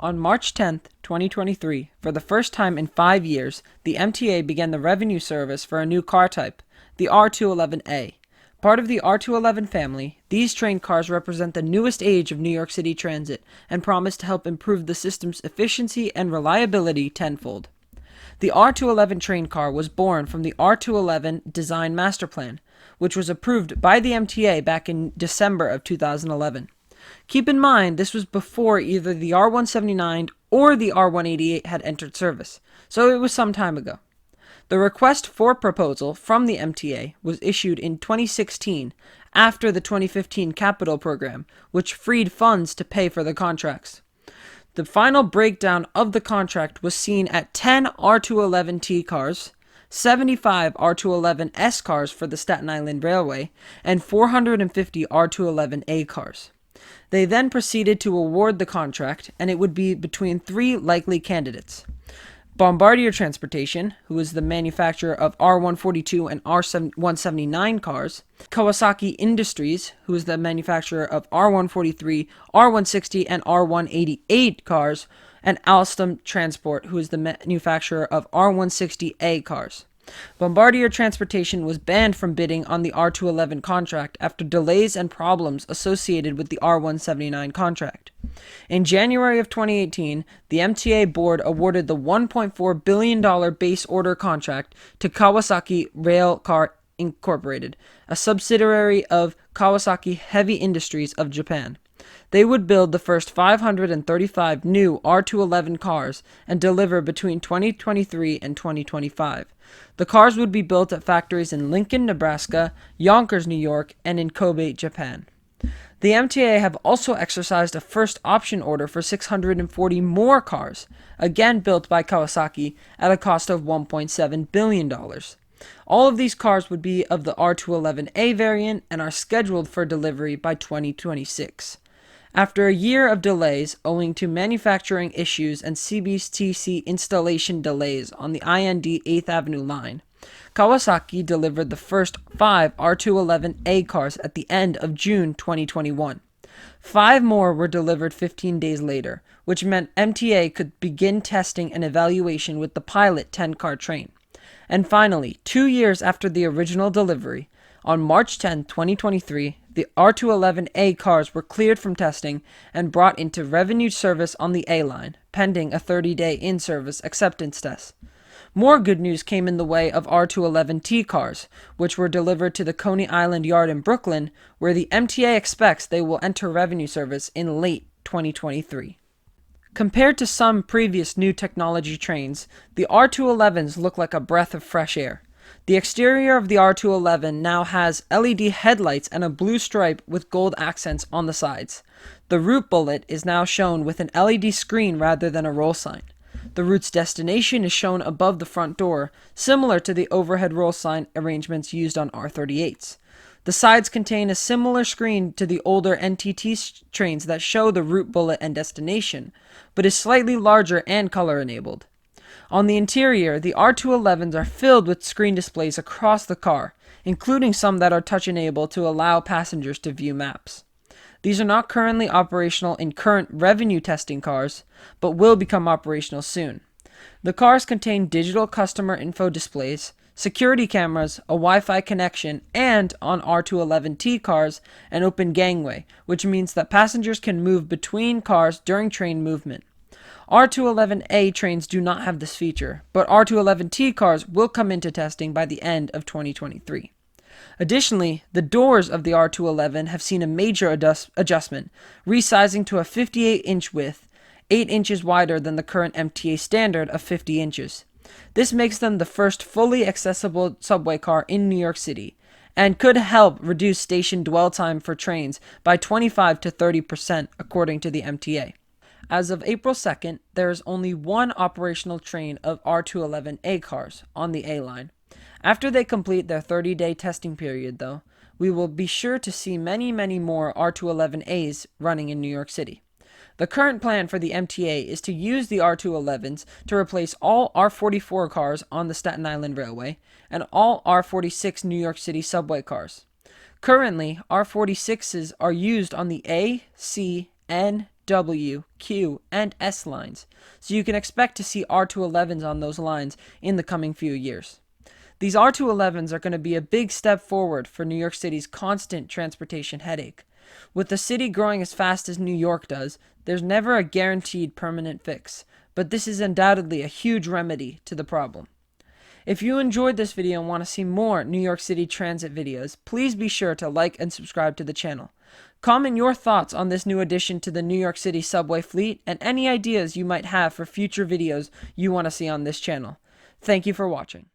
On March 10, 2023, for the first time in 5 years, the MTA began the revenue service for a new car type, the R211A. Part of the R211 family, these train cars represent the newest age of New York City transit and promise to help improve the system's efficiency and reliability tenfold. The R211 train car was born from the R211 Design Master Plan, which was approved by the MTA back in December of 2011. Keep in mind, this was before either the R179 or the R188 had entered service, so it was some time ago. The request for proposal from the MTA was issued in 2016 after the 2015 capital program, which freed funds to pay for the contracts. The final breakdown of the contract was seen at 10 R211T cars, 75 R211S cars for the Staten Island Railway, and 450 R211A cars. They then proceeded to award the contract, and it would be between three likely candidates: Bombardier Transportation, who is the manufacturer of R142 and R179 cars; Kawasaki Industries, who is the manufacturer of R143, R160, and R188 cars; and Alstom Transport, who is the manufacturer of R160A cars. Bombardier Transportation was banned from bidding on the R211 contract after delays and problems associated with the R179 contract. In January of 2018, the MTA board awarded the $1.4 billion base order contract to Kawasaki Rail Car Incorporated, a subsidiary of Kawasaki Heavy Industries of Japan. They would build the first 535 new R211 cars and deliver between 2023 and 2025. The cars would be built at factories in Lincoln, Nebraska, Yonkers, New York, and in Kobe, Japan. The MTA have also exercised a first option order for 640 more cars, again built by Kawasaki at a cost of $1.7 billion. All of these cars would be of the R211A variant and are scheduled for delivery by 2026. After a year of delays owing to manufacturing issues and CBTC installation delays on the IND 8th Avenue line, Kawasaki delivered the first 5 R211A cars at the end of June 2021. 5 more were delivered 15 days later, which meant MTA could begin testing and evaluation with the pilot 10-car train. And finally, 2 years after the original delivery, on March 10, 2023, the R211A cars were cleared from testing and brought into revenue service on the A line, pending a 30-day in-service acceptance test. More good news came in the way of R211T cars, which were delivered to the Coney Island yard in Brooklyn, where the MTA expects they will enter revenue service in late 2023. Compared to some previous new technology trains, the R211s look like a breath of fresh air. The exterior of the R211 now has LED headlights and a blue stripe with gold accents on the sides. The route bullet is now shown with an LED screen rather than a roll sign. The route's destination is shown above the front door, similar to the overhead roll sign arrangements used on R38s. The sides contain a similar screen to the older NTT trains that show the route bullet and destination, but is slightly larger and color-enabled. On the interior, the R211s are filled with screen displays across the car, including some that are touch-enabled to allow passengers to view maps. These are not currently operational in current revenue testing cars, but will become operational soon. The cars contain digital customer info displays, security cameras, a Wi-Fi connection, and, on R211T cars, an open gangway, which means that passengers can move between cars during train movement. R211A trains do not have this feature, but R211T cars will come into testing by the end of 2023. Additionally, the doors of the R211 have seen a major adjustment, resizing to a 58-inch width, 8 inches wider than the current MTA standard of 50 inches. This makes them the first fully accessible subway car in New York City, and could help reduce station dwell time for trains by 25 to 30%, according to the MTA. As of April 2nd, there is only one operational train of R211A cars on the A line. After they complete their 30-day testing period, though, we will be sure to see many more R211As running in New York City. The current plan for the MTA is to use the R211s to replace all R44 cars on the Staten Island Railway and all R46 New York City subway cars. Currently, R46s are used on the A, C, N, W, Q, and S lines, so you can expect to see R211s on those lines in the coming few years. These R211s are going to be a big step forward for New York City's constant transportation headache. With the city growing as fast as New York does, there's never a guaranteed permanent fix, but this is undoubtedly a huge remedy to the problem. If you enjoyed this video and want to see more New York City transit videos, please be sure to like and subscribe to the channel. Comment your thoughts on this new addition to the New York City subway fleet and any ideas you might have for future videos you want to see on this channel. Thank you for watching.